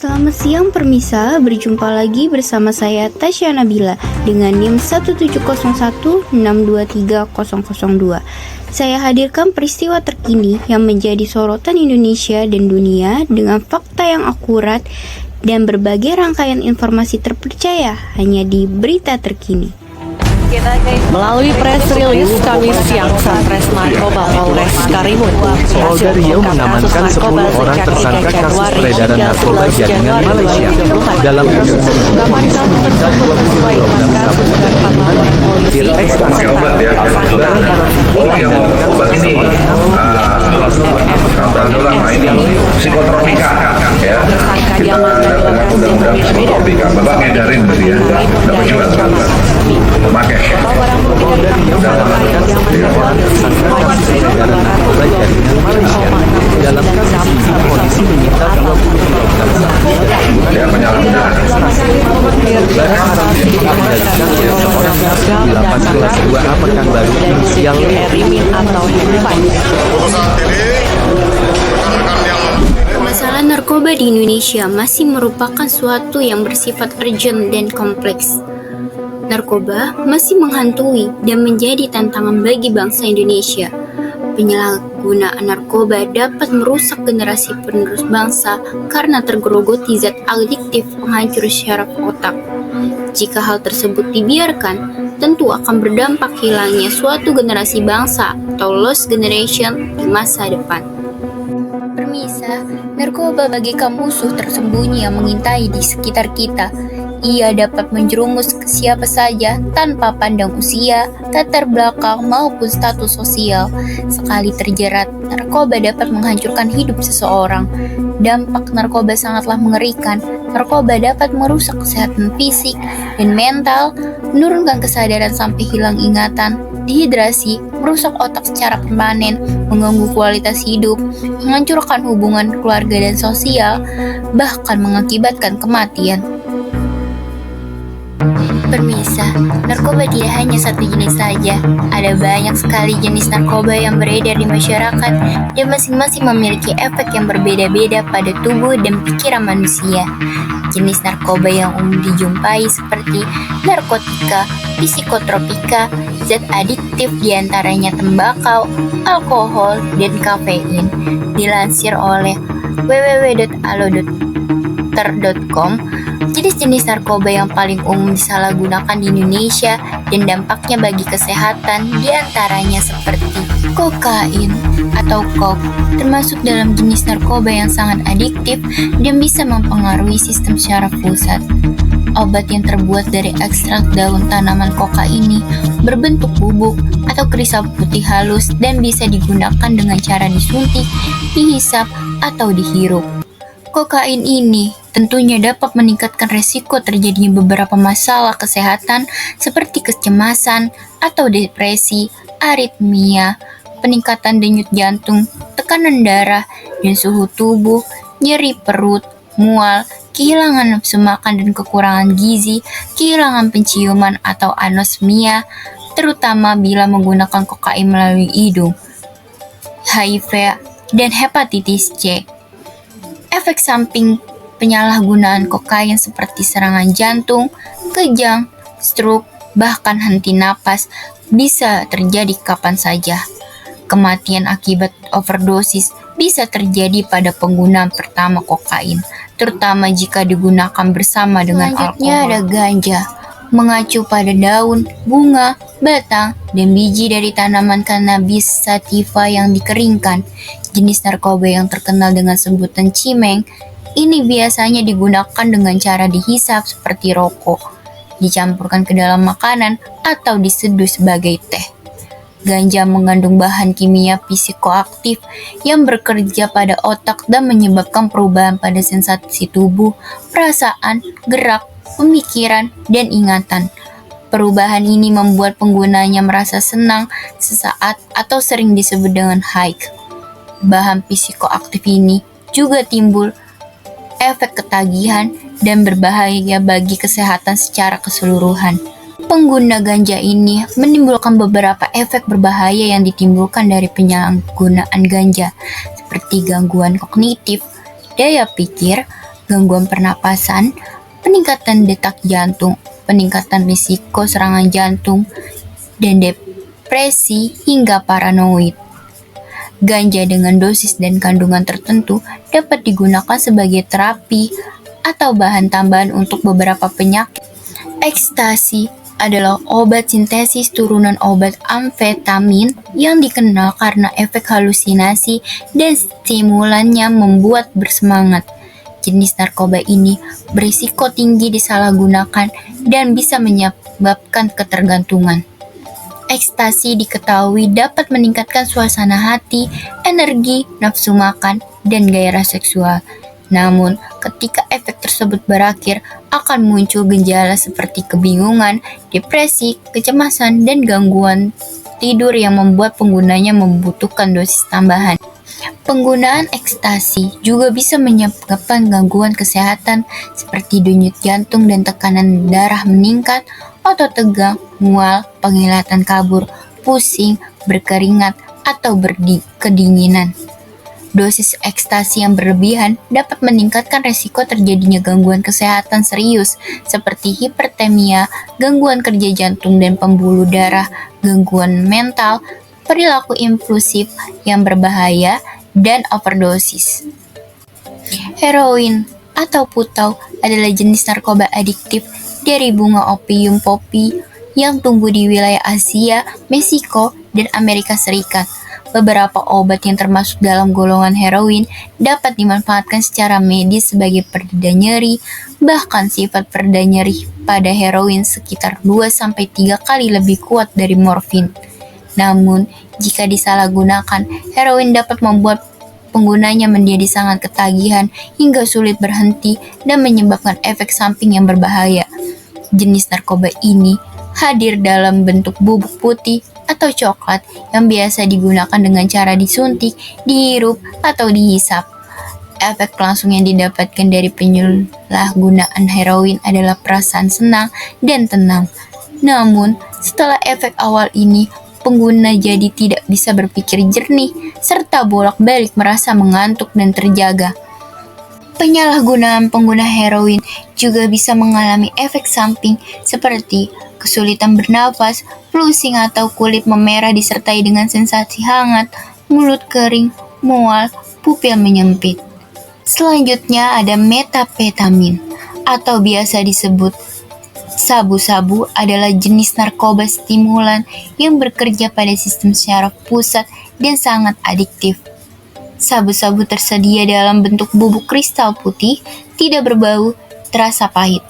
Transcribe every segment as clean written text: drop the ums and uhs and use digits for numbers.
Selamat siang Permisa, berjumpa lagi bersama saya Tasya Nabila dengan NIM 17016230002. Saya hadirkan peristiwa terkini yang menjadi sorotan Indonesia dan dunia dengan fakta yang akurat dan berbagai rangkaian informasi terpercaya hanya di Berita Terkini. Melalui press release Kamis siang, Satres Narkoba Polres Karimun Polda Riau mengamankan 10 orang tersangka kasus peredaran narkoba jaringan Malaysia. Dalam kasus ini, polisi menyita 20 kg sabu obat ya, yang obat ini lama ini psikotropika ya, kita dengan undang-undang psikotropika, bapak ngedarin berarti ya, tidak menjual, memakai. Polda Riau mengamankan 10 orang tersangka kasus peredaran narkoba jaringan Malaysia. Dalam kasus ini, polisi menyita 20 kg sabu Ya, penyalahgunaan. barang haram yang dikendalikan oleh seorang narkoba di lapas kelas 2A Pekanbaru inisial Erimin atau Himpan. Masalah narkoba di Indonesia masih merupakan suatu yang bersifat urgent dan kompleks. Narkoba masih menghantui dan menjadi tantangan bagi bangsa Indonesia. Penyalahgunaan narkoba dapat merusak generasi penerus bangsa karena tergerogoti zat adiktif penghancur syaraf otak. Jika hal tersebut dibiarkan, tentu akan berdampak hilangnya suatu generasi bangsa atau lost generation di masa depan. Permisa, narkoba bagaikan musuh tersembunyi yang mengintai di sekitar kita. Ia dapat menjerumus ke siapa saja tanpa pandang usia, latar belakang maupun status sosial. Sekali terjerat, narkoba dapat menghancurkan hidup seseorang. Dampak narkoba sangatlah mengerikan. Narkoba dapat merusak kesehatan fisik dan mental, menurunkan kesadaran sampai hilang ingatan, dehidrasi, merusak otak secara permanen, mengganggu kualitas hidup, menghancurkan hubungan keluarga dan sosial, bahkan mengakibatkan kematian. Permisa, narkoba tidak hanya satu jenis saja. Ada banyak sekali jenis narkoba yang beredar di masyarakat dan masing-masing memiliki efek yang berbeda-beda pada tubuh dan pikiran manusia. Jenis narkoba yang umum dijumpai seperti narkotika, psikotropika, zat adiktif diantaranya tembakau, alkohol, dan kafein. Dilansir oleh www.alo.ter.com, jenis-jenis narkoba yang paling umum disalahgunakan di Indonesia dan dampaknya bagi kesehatan diantaranya seperti kokain atau coke, termasuk dalam jenis narkoba yang sangat adiktif dan bisa mempengaruhi sistem syaraf pusat. Obat yang terbuat dari ekstrak daun tanaman koka ini berbentuk bubuk atau kristal putih halus dan bisa digunakan dengan cara disuntik, dihisap, atau dihirup. Kokain ini tentunya dapat meningkatkan resiko terjadinya beberapa masalah kesehatan seperti kecemasan atau depresi, aritmia, peningkatan denyut jantung, tekanan darah, dan suhu tubuh, nyeri perut, mual, kehilangan nafsu makan dan kekurangan gizi, kehilangan penciuman atau anosmia, terutama bila menggunakan kokain melalui hidung, HIV, dan hepatitis C. Efek samping penyalahgunaan kokain seperti serangan jantung, kejang, stroke, bahkan henti napas bisa terjadi kapan saja. Kematian akibat overdosis bisa terjadi pada penggunaan pertama kokain, terutama jika digunakan bersama dengan alkohol. Selanjutnya ada ganja, mengacu pada daun, bunga, batang, dan biji dari tanaman cannabis sativa yang dikeringkan. Jenis narkoba yang terkenal dengan sebutan cimeng ini biasanya digunakan dengan cara dihisap seperti rokok, dicampurkan ke dalam makanan, atau diseduh sebagai teh. Ganja mengandung bahan kimia psikoaktif yang bekerja pada otak dan menyebabkan perubahan pada sensasi tubuh, perasaan, gerak, pemikiran, dan ingatan. Perubahan ini membuat penggunanya merasa senang sesaat atau sering disebut dengan high. Bahan psikoaktif ini juga timbul efek ketagihan dan berbahaya bagi kesehatan secara keseluruhan. Pengguna ganja ini menimbulkan beberapa efek berbahaya yang ditimbulkan dari penyalahgunaan ganja, seperti gangguan kognitif, daya pikir, gangguan pernapasan, peningkatan detak jantung, peningkatan risiko serangan jantung, dan depresi hingga paranoid. Ganja dengan dosis dan kandungan tertentu dapat digunakan sebagai terapi atau bahan tambahan untuk beberapa penyakit. Ekstasi adalah obat sintesis turunan obat amfetamin yang dikenal karena efek halusinasi dan stimulannya membuat bersemangat. Jenis narkoba ini berisiko tinggi disalahgunakan dan bisa menyebabkan ketergantungan. Ekstasi diketahui dapat meningkatkan suasana hati, energi, nafsu makan, dan gairah seksual. Namun, ketika efek tersebut berakhir, akan muncul gejala seperti kebingungan, depresi, kecemasan, dan gangguan tidur yang membuat penggunanya membutuhkan dosis tambahan. Penggunaan ekstasi juga bisa menyebabkan gangguan kesehatan seperti denyut jantung dan tekanan darah meningkat, otot tegang, mual, penglihatan kabur, pusing, berkeringat, atau kedinginan. Dosis ekstasi yang berlebihan dapat meningkatkan resiko terjadinya gangguan kesehatan serius seperti hipertemia, gangguan kerja jantung dan pembuluh darah, gangguan mental, perilaku impulsif yang berbahaya, dan overdosis. Heroin atau putau adalah jenis narkoba adiktif dari bunga opium poppy yang tumbuh di wilayah Asia, Meksiko, dan Amerika Serikat. Beberapa obat yang termasuk dalam golongan heroin dapat dimanfaatkan secara medis sebagai pereda nyeri, bahkan sifat pereda nyeri pada heroin sekitar 2-3 kali lebih kuat dari morfin. Namun, jika disalahgunakan, heroin dapat membuat penggunanya menjadi sangat ketagihan hingga sulit berhenti dan menyebabkan efek samping yang berbahaya. Jenis narkoba ini hadir dalam bentuk bubuk putih atau coklat yang biasa digunakan dengan cara disuntik, dihirup, atau dihisap. Efek langsung yang didapatkan dari penyalahgunaan heroin adalah perasaan senang dan tenang. Namun, setelah efek awal ini, pengguna jadi tidak bisa berpikir jernih, serta bolak-balik merasa mengantuk dan terjaga. Penyalahgunaan pengguna heroin juga bisa mengalami efek samping seperti kesulitan bernafas, pusing atau kulit memerah disertai dengan sensasi hangat, mulut kering, mual, pupil menyempit. Selanjutnya ada metapetamin atau biasa disebut sabu-sabu adalah jenis narkoba stimulan yang bekerja pada sistem syaraf pusat dan sangat adiktif. Sabu-sabu tersedia dalam bentuk bubuk kristal putih, tidak berbau, terasa pahit.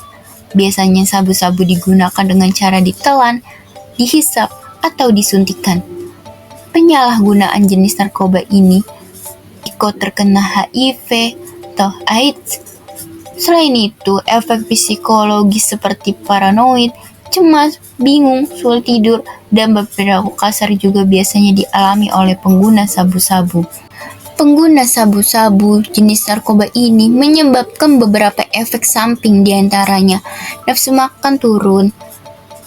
Biasanya sabu-sabu digunakan dengan cara ditelan, dihisap, atau disuntikan. Penyalahgunaan jenis narkoba ini risiko terkena HIV atau AIDS. Selain itu, efek psikologis seperti paranoid, cemas, bingung, sulit tidur, dan berperilaku kasar juga biasanya dialami oleh pengguna sabu-sabu. Pengguna sabu-sabu jenis narkoba ini menyebabkan beberapa efek samping diantaranya nafsu makan turun,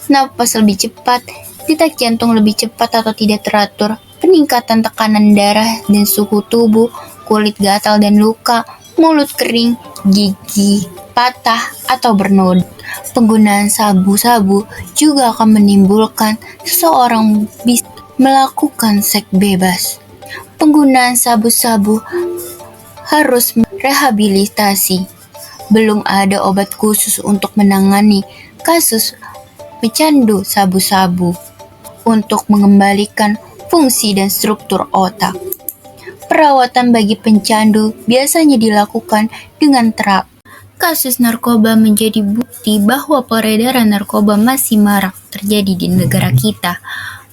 napas lebih cepat, detak jantung lebih cepat atau tidak teratur, peningkatan tekanan darah dan suhu tubuh, kulit gatal dan luka, mulut kering, gigi patah atau bernoda. Penggunaan sabu-sabu juga akan menimbulkan seseorang bisa melakukan seks bebas. Penggunaan sabu-sabu harus rehabilitasi. Belum ada obat khusus untuk menangani kasus pecandu sabu-sabu untuk mengembalikan fungsi dan struktur otak. Perawatan bagi pencandu biasanya dilakukan dengan terapi. Kasus narkoba menjadi bukti bahwa peredaran narkoba masih marak terjadi di negara kita.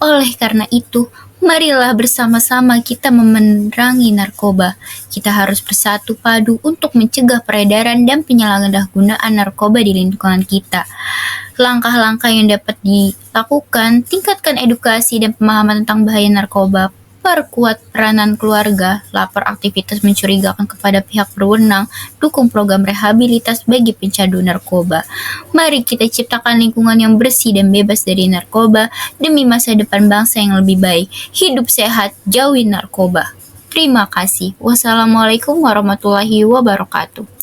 Oleh karena itu, marilah bersama-sama kita memerangi narkoba. Kita harus bersatu padu untuk mencegah peredaran dan penyalahgunaan narkoba di lingkungan kita. Langkah-langkah yang dapat dilakukan, tingkatkan edukasi dan pemahaman tentang bahaya narkoba, perkuat peranan keluarga, lapor aktivitas mencurigakan kepada pihak berwenang, dukung program rehabilitas bagi pecandu narkoba. Mari kita ciptakan lingkungan yang bersih dan bebas dari narkoba demi masa depan bangsa yang lebih baik. Hidup sehat, jauhi narkoba. Terima kasih. Wassalamualaikum warahmatullahi wabarakatuh.